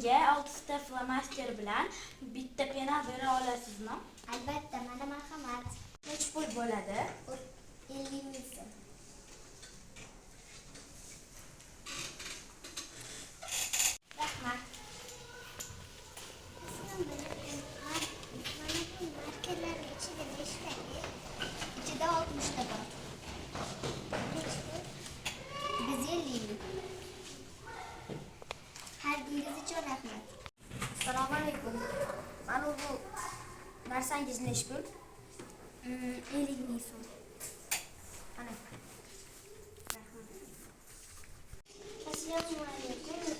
menga 6 ta flomaster bilan bitta pena bera olasizmi? Albatta, mana marhamat. Necha pul bo'ladi? 50 ming so'm. Rahmat. Mana bu markalar ichida neshtagi? Ichida 60 ta bor. Biz 50 ming. Xaridingiz uchun rahmat. Assalomu alaykum. Mana bu narsangiz necha pul? 50 ming so'm. Mana. Assalomu alaykum.